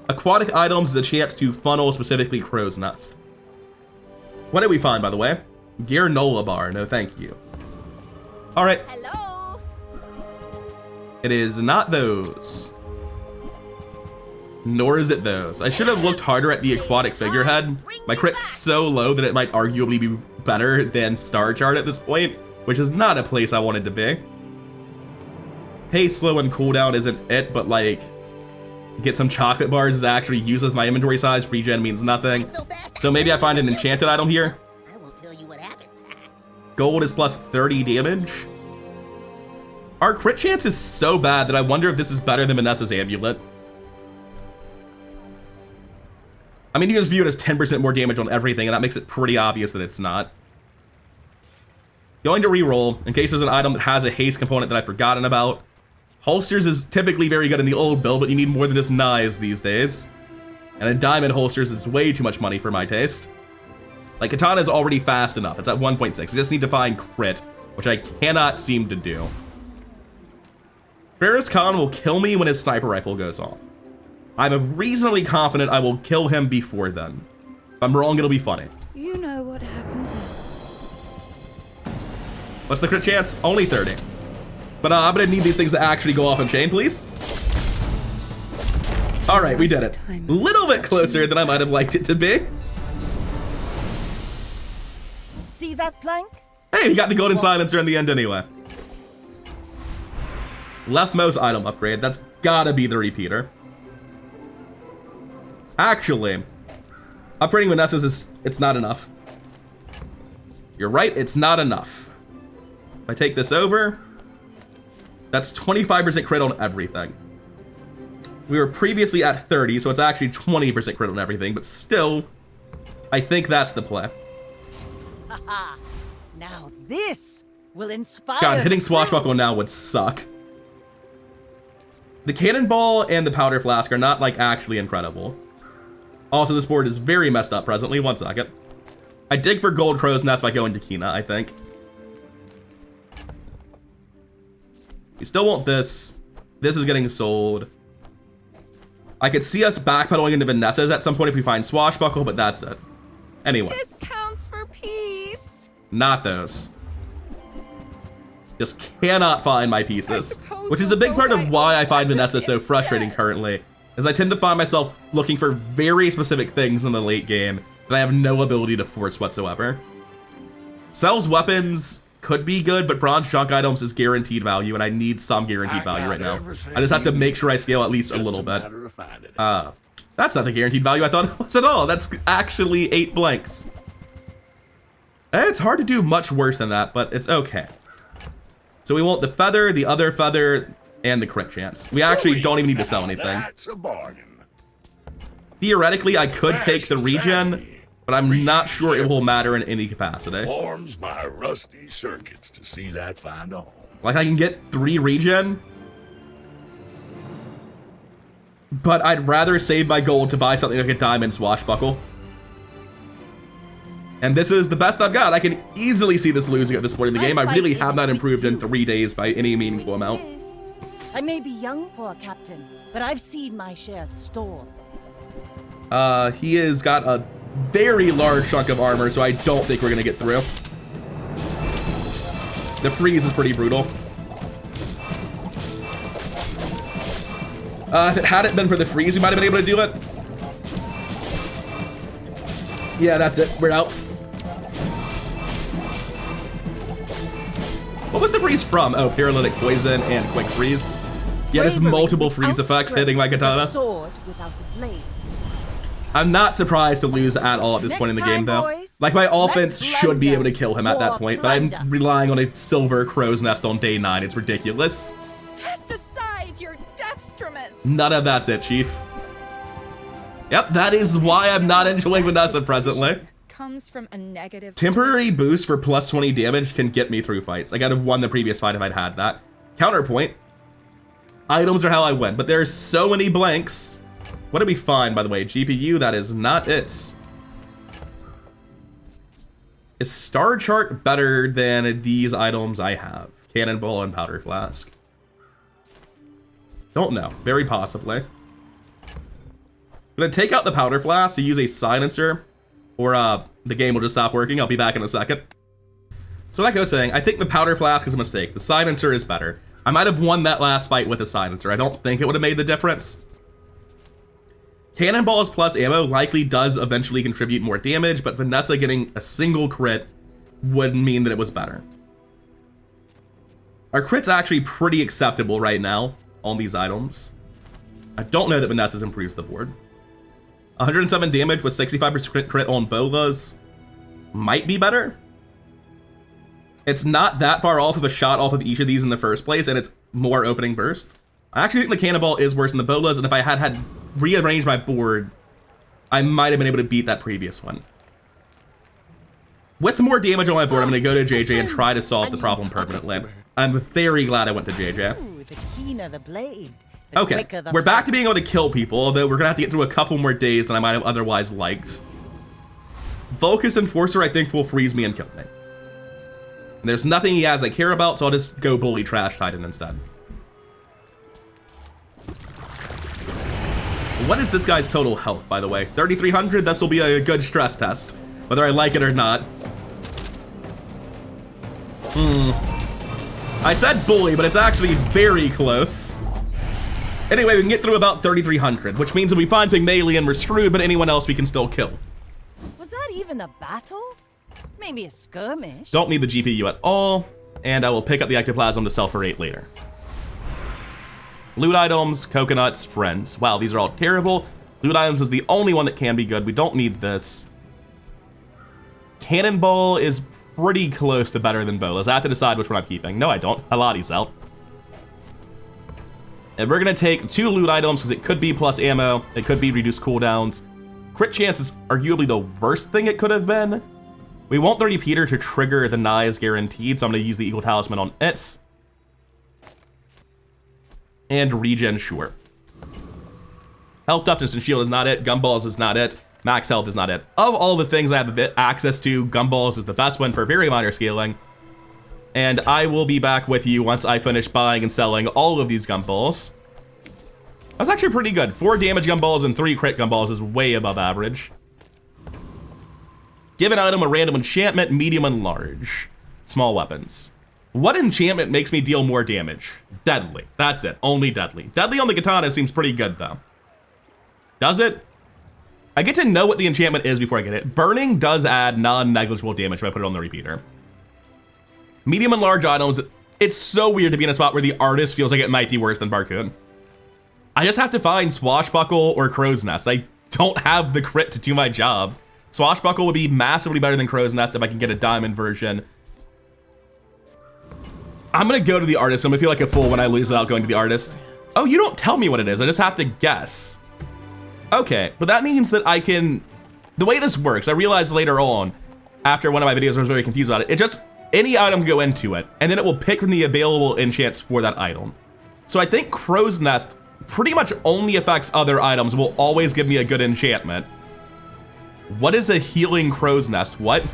A: Aquatic items is a chance to funnel specifically Crow's Nest. What did we find, by the way? Granola bar. No, thank you. All right.
C: Hello.
A: It is not those. Nor is it those. I should have looked harder at the aquatic figurehead. My crit's so low that it might arguably be better than Star Chart at this point, which is not a place I wanted to be. Hey, slow and cooldown isn't it, but like, get some chocolate bars is actually useless with my inventory size. Regen means nothing. So maybe I find an enchanted item here.
F: I will tell you what happens.
A: Gold is plus 30 damage. Our crit chance is so bad that I wonder if this is better than Vanessa's amulet. I mean, you just view it as 10% more damage on everything, and that makes it pretty obvious that it's not. Going to reroll, in case there's an item that has a haste component that I've forgotten about. Holsters is typically very good in the old build, but you need more than just knives these days. And a diamond holsters is way too much money for my taste. Like, katana is already fast enough. It's at 1.6. I just need to find crit, which I cannot seem to do. Ferris Khan will kill me when his sniper rifle goes off. I'm reasonably confident I will kill him before then. If I'm wrong, it'll be funny.
D: You know what happens next.
A: What's the crit chance? Only 30. But I'm gonna need these things to actually go off in chain, please. All right, we did it. A little bit closer than I might have liked it to be.
C: See that plank?
A: Hey, we got the golden silencer in the end anyway. Leftmost item upgrade. That's gotta be the repeater. Actually, upgrading Vanessa's it's not enough. You're right, it's not enough. If I take this over, that's 25% crit on everything. We were previously at 30, so it's actually 20% crit on everything, but still, I think that's the play.
C: Haha. Now this will inspire.
A: God, hitting
C: the
A: swashbuckle now would suck. The cannonball and the powder flask are not like actually incredible. Also, this board is very messed up presently. 1 second. I dig for gold crow's nest by going to Kina, I think. We still want this. This is getting sold. I could see us backpedaling into Vanessa's at some point if we find swashbuckle, but that's it. Anyway.
D: Discounts for peace.
A: Not those. Just cannot find my pieces, which is a big
D: we'll
A: part
D: go
A: of
D: by
A: why I
D: old
A: find Vanessa
D: methods
A: so frustrating
D: instead.
A: currently, is I tend to find myself looking for very specific things in the late game that I have no ability to force whatsoever. Sells weapons could be good, but bronze junk items is guaranteed value, and I need some guaranteed value right now. I just have to make sure I scale at least a little bit. That's not the guaranteed value I thought it was at all. That's actually 8 blanks. It's hard to do much worse than that, but it's okay. So we want the feather, the other feather, and the crit chance. We actually don't even need to sell anything.
B: That's a bargain.
A: Theoretically, I could take the regen, but I'm not sure it will matter in any capacity.
B: Warms my rusty circuits to see that find a home.
A: Like, I can get 3 regen, but I'd rather save my gold to buy something like a diamond swashbuckle. And this is the best I've got. I can easily see this losing at this point in the game. I really have not improved in 3 days by any meaningful amount.
C: I may be young for a captain, but I've seen my share of storms.
A: He has got a very large chunk of armor, so I don't think we're gonna get through. The freeze is pretty brutal. If it hadn't been for the freeze, we might have been able to do it. Yeah, that's it. We're out. What was the freeze from? Oh, paralytic poison and quick freeze. Yeah, there's multiple freeze effects hitting my katana.
C: A sword without a blade.
A: I'm not surprised to lose at all at this point in the game, though. Like, my offense should be able to kill him at that point, but I'm relying on a silver crow's nest on day 9. It's ridiculous.
D: Cast aside your deathstruments.
A: None of that's it, Chief. Yep, that is why I'm not enjoying Vanessa presently.
D: Comes from a negative.
A: Temporary boost for plus 20 damage can get me through fights. Like, I'd have won the previous fight if I'd had that. Counterpoint. Items are how I win, but there's so many blanks. Would it be fine, by the way? GPU, that is not it. Is Star Chart better than these items I have? Cannonball and Powder Flask. Don't know. Very possibly. I'm gonna take out the Powder Flask to use a silencer, or the game will just stop working. I'll be back in a second. So like I was saying, I think the Powder Flask is a mistake. The silencer is better. I might have won that last fight with a silencer. I don't think it would have made the difference. Cannonballs plus ammo likely does eventually contribute more damage, but Vanessa getting a single crit would mean that it was better. Our crit's actually pretty acceptable right now on these items. I don't know that Vanessa's improves the board. 107 damage with 65% crit on bolas might be better. It's not that far off of a shot off of each of these in the first place, and it's more opening burst. I actually think the cannonball is worse than the bolas, and if I had rearranged my board, I might have been able to beat that previous one. With more damage on my board, I'm going to go to JJ and try to solve the problem permanently. I'm very glad I went to JJ.
C: Ooh, the keener the blade, the
A: Okay,
C: quicker the
A: we're back to
C: fight.
A: being able to kill people, although we're going to have to get through a couple more days than I might have otherwise liked. Vulcus Enforcer, I think, will freeze me and kill me. And there's nothing he has I care about, so I'll just go bully Trash Titan instead. What is this guy's total health, by the way? 3,300? This will be a good stress test, whether I like it or not. I said bully, but it's actually very close. Anyway, we can get through about 3,300, which means if we find Pygmalion, we're screwed, but anyone else we can still kill.
C: Was that even a battle? Maybe a skirmish.
A: Don't need the GPU at all, and I will pick up the ectoplasm to sell for 8 later. Loot items, coconuts, friends. Wow, these are all terrible. Loot items is the only one that can be good. We don't need this. Cannonball is pretty close to better than bolas. I have to decide which one I'm keeping. No, I don't. Haladi's out. And we're gonna take 2 loot items because it could be plus ammo. It could be reduced cooldowns. Crit chance is arguably the worst thing it could have been. We want the repeater to trigger the knives guaranteed, so I'm gonna use the Eagle Talisman on it. And regen, sure. Health, toughness, and shield is not it. Gumballs is not it. Max health is not it. Of all the things I have access to, Gumballs is the best one for very minor scaling. And I will be back with you once I finish buying and selling all of these Gumballs. That's actually pretty good. 4 damage Gumballs and 3 crit Gumballs is way above average. Give an item a random enchantment, medium and large. Small weapons. What enchantment makes me deal more damage? Deadly. That's it. Only deadly. Deadly on the katana seems pretty good, though. Does it? I get to know what the enchantment is before I get it. Burning does add non-negligible damage if I put it on the repeater. Medium and large items, it's so weird to be in a spot where the artist feels like it might be worse than Barcoon. I just have to find Swashbuckle or Crow's Nest. I don't have the crit to do my job. Swashbuckle would be massively better than Crow's Nest if I can get a diamond version. I'm gonna go to the artist. I'm gonna feel like a fool when I lose without going to the artist. Oh, you don't tell me what it is. I just have to guess. Okay, but that means that I can... The way this works, I realized later on, after one of my videos I was very confused about it, it just... Any item can go into it, and then it will pick from the available enchants for that item. So I think Crow's Nest pretty much only affects other items, will always give me a good enchantment. What is a healing Crow's Nest? What?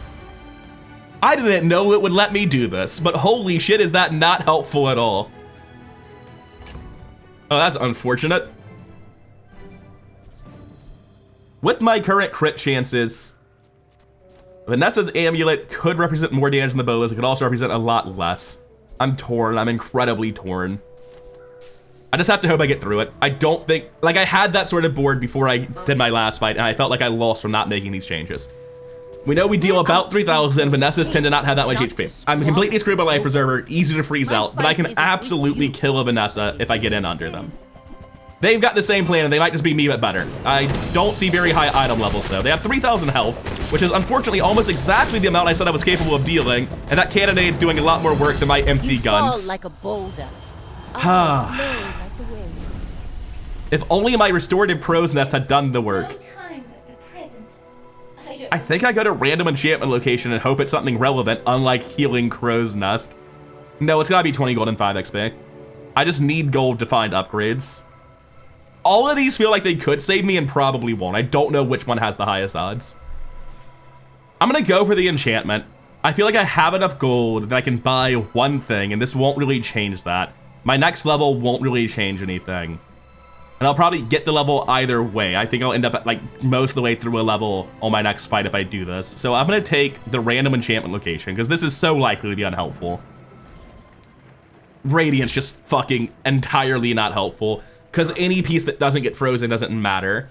A: I didn't know it would let me do this, but holy shit, is that not helpful at all. Oh, that's unfortunate. With my current crit chances, Vanessa's amulet could represent more damage than the bolas. It could also represent a lot less. I'm torn. I'm incredibly torn. I just have to hope I get through it. I don't think... Like, I had that sort of board before I did my last fight, and I felt like I lost from not making these changes. We know we deal about 3,000. Vanessa's tend to not have that much HP. I'm completely screwed by Life Preserver, easy to freeze out, but I can absolutely kill a Vanessa if I get in under them. They've got the same plan, and they might just be me, but better. I don't see very high item levels, though. They have 3,000 health, which is unfortunately almost exactly the amount I said I was capable of dealing, and that cannonade's doing a lot more work than my empty
C: You
A: guns.
C: fall like a boulder.
A: Ah.
C: Flow like the waves.
A: If only my restorative crow's nest had done the work.
G: No time but the present.
A: I think I go to random enchantment location and hope it's something relevant, unlike healing crow's nest. No, it's gotta be 20 gold and 5 XP. I just need gold to find upgrades. All of these feel like they could save me and probably won't. I don't know which one has the highest odds. I'm gonna go for the enchantment. I feel like I have enough gold that I can buy one thing, and this won't really change that. My next level won't really change anything. And I'll probably get the level either way. I think I'll end up at like most of the way through a level on my next fight if I do this. So I'm gonna take the random enchantment location because this is so likely to be unhelpful. Radiant's just fucking entirely not helpful because any piece that doesn't get frozen doesn't matter.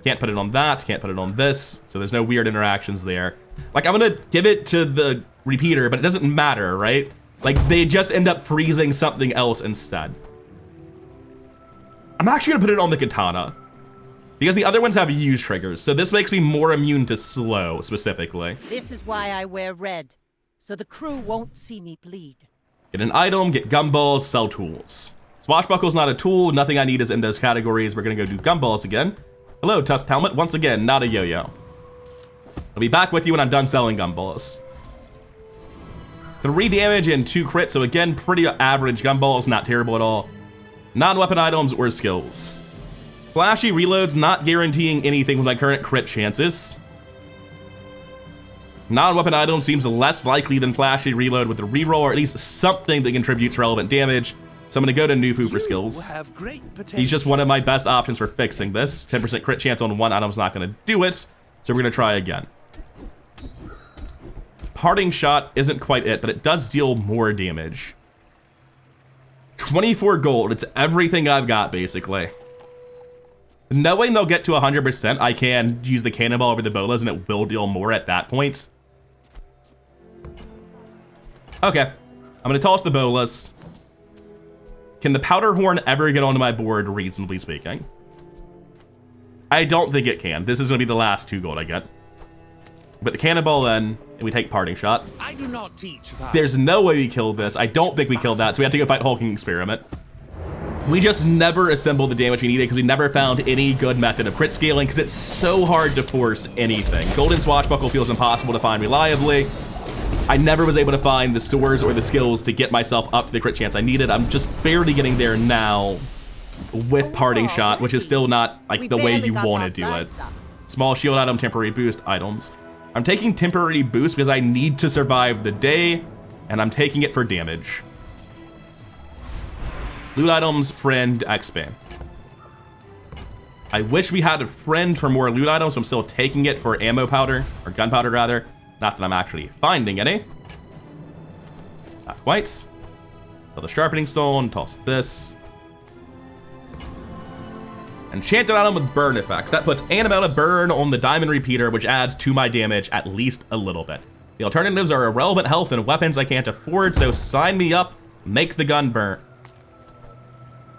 A: Can't put it on that, can't put it on this, so there's no weird interactions there. Like, I'm gonna give it to the repeater, but it doesn't matter, right? Like, they just end up freezing something else instead. I'm actually gonna put it on the katana because the other ones have use triggers, so this makes me more immune to slow, specifically.
C: This is why I wear red, so the crew won't see me bleed.
A: Get an item, get gumballs, sell tools. Swashbuckle's not a tool, nothing I need is in those categories. We're gonna go do gumballs again. Hello, Tusked Helmet, once again, not a yo-yo. I'll be back with you when I'm done selling gumballs. 3 damage and 2 crit, so again, pretty average gumballs, not terrible at all. Non-weapon items or skills. Flashy reloads, not guaranteeing anything with my current crit chances. Non-weapon item seems less likely than flashy reload with the reroll, or at least something that contributes relevant damage. So I'm gonna go to Nufu for skills.
B: Have great potential.
A: He's just one of my best options for fixing this. 10% crit chance on one item's not gonna do it, so we're gonna try again. Parting shot isn't quite it, but it does deal more damage. 24 gold, it's everything I've got, basically. Knowing they'll get to 100%, I can use the cannonball over the bolas and it will deal more at that point. Okay, I'm gonna toss the bolas. Can the powder horn ever get onto my board, reasonably speaking? I don't think it can. This is gonna be the last 2 gold I get. But the cannonball in, and we take parting shot.
B: I do not teach violence.
A: There's no way we killed this. I don't think we killed that, so we have to go fight Hulking Experiment. We just never assembled the damage we needed because we never found any good method of crit scaling because it's so hard to force anything. Golden Swashbuckle feels impossible to find reliably. I never was able to find the stores or the skills to get myself up to the crit chance I needed. I'm just barely getting there now with parting shot, which is still not like the way you want to do it. Small shield item, temporary boost items. I'm taking temporary boost because I need to survive the day, and I'm taking it for damage. Loot items, friend, XP. I wish we had a friend for more loot items, so I'm still taking it for ammo powder, or gunpowder rather. Not that I'm actually finding any. Not quite. So the sharpening stone, toss this. Enchanted item with burn effects. That puts an amount of burn on the diamond repeater, which adds to my damage at least a little bit. The alternatives are irrelevant health and weapons I can't afford, so sign me up, make the gun burn.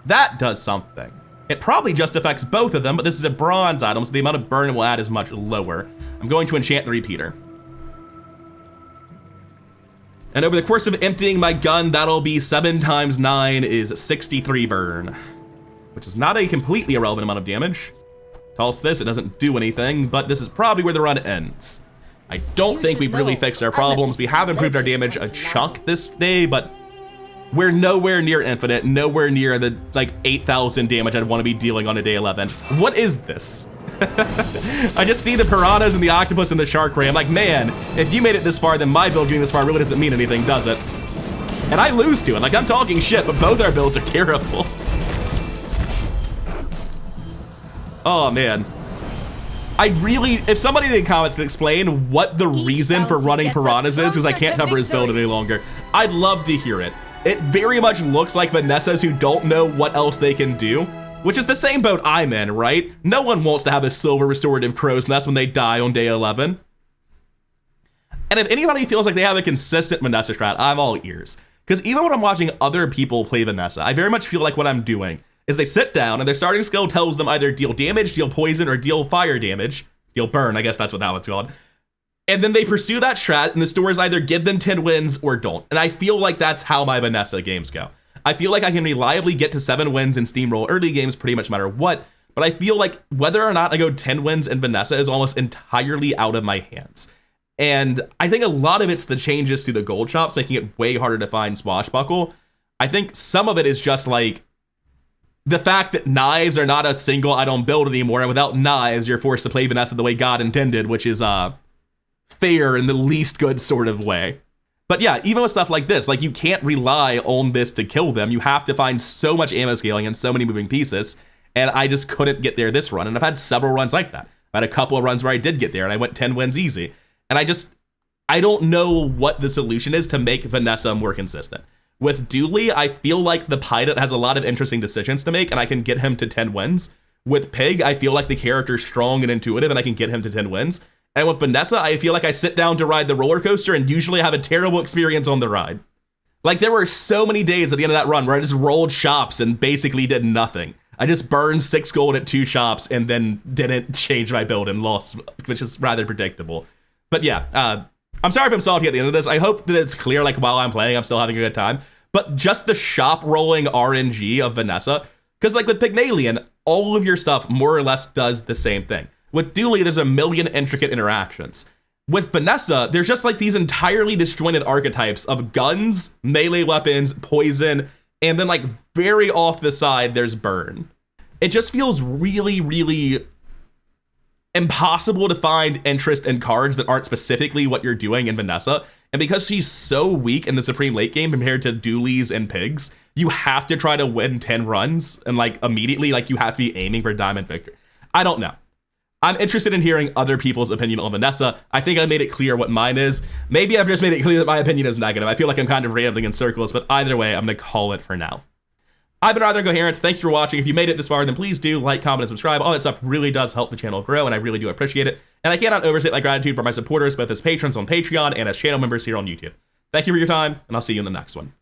A: That does something. It probably just affects both of them, but this is a bronze item, so the amount of burn it will add is much lower. I'm going to enchant the repeater. And over the course of emptying my gun, that'll be 7 times 9 is 63 burn, which is not a completely irrelevant amount of damage. Toss this, it doesn't do anything, but this is probably where the run ends. I don't think we've really fixed our problems. We have improved our damage a chunk this day, but we're nowhere near infinite, nowhere near the like 8,000 damage I'd want to be dealing on a day 11. What is this? I just see the piranhas and the octopus and the shark ray. I'm like, man, if you made it this far, then my build getting this far really doesn't mean anything, does it? And I lose to it. Like, I'm talking shit, but both our builds are terrible. Oh, man. I really, if somebody in the comments could explain what the reason for running piranhas is, because I can't cover his build any longer, I'd love to hear it. It very much looks like Vanessa's who don't know what else they can do, which is the same boat I'm in, right? No one wants to have a silver restorative crow's nest when they die on day 11. And if anybody feels like they have a consistent Vanessa strat, I'm all ears. Because even when I'm watching other people play Vanessa, I very much feel like what I'm doing is they sit down and their starting skill tells them either deal damage, deal poison, or deal fire damage. Deal burn, I guess that's what that one's called. And then they pursue that strat, and the stores either give them 10 wins or don't. And I feel like that's how my Vanessa games go. I feel like I can reliably get to 7 wins in steamroll early games pretty much no matter what, but I feel like whether or not I go 10 wins in Vanessa is almost entirely out of my hands. And I think a lot of it's the changes to the gold shops, making it way harder to find Swashbuckle. I think some of it is just like the fact that knives are not a single item build anymore, and without knives, you're forced to play Vanessa the way God intended, which is fair in the least good sort of way. But yeah, even with stuff like this, like you can't rely on this to kill them. You have to find so much ammo scaling and so many moving pieces, and I just couldn't get there this run, and I've had several runs like that. I had a couple of runs where I did get there, and I went 10 wins easy. And I don't know what the solution is to make Vanessa more consistent. With Dooley, I feel like the pilot has a lot of interesting decisions to make, and I can get him to 10 wins. With Pig, I feel like the character's strong and intuitive, and I can get him to 10 wins. And with Vanessa, I feel like I sit down to ride the roller coaster and usually have a terrible experience on the ride. Like, there were so many days at the end of that run where I just rolled shops and basically did nothing. I just burned 6 gold at 2 shops and then didn't change my build and lost, which is rather predictable. But yeah, I'm sorry if I'm salty at the end of this. I hope that it's clear, like, while I'm playing, I'm still having a good time. But just the shop rolling RNG of Vanessa, because like with Pygmalion, all of your stuff more or less does the same thing. With Dooley, there's a million intricate interactions. With Vanessa, there's just like these entirely disjointed archetypes of guns, melee weapons, poison, and then like very off the side, there's burn. It just feels really, really impossible to find interest in cards that aren't specifically what you're doing in Vanessa. And because she's so weak in the Supreme late game compared to Doolies and Pigs, you have to try to win 10 runs and like immediately, like you have to be aiming for Diamond Victory. I don't know. I'm interested in hearing other people's opinion on Vanessa. I think I made it clear what mine is. Maybe I've just made it clear that my opinion is negative. I feel like I'm kind of rambling in circles, but either way, I'm gonna call it for now. I've been Rather Incoherent. Thank you for watching. If you made it this far, then please do like, comment, and subscribe. All that stuff really does help the channel grow, and I really do appreciate it. And I cannot overstate my gratitude for my supporters, both as patrons on Patreon and as channel members here on YouTube. Thank you for your time, and I'll see you in the next one.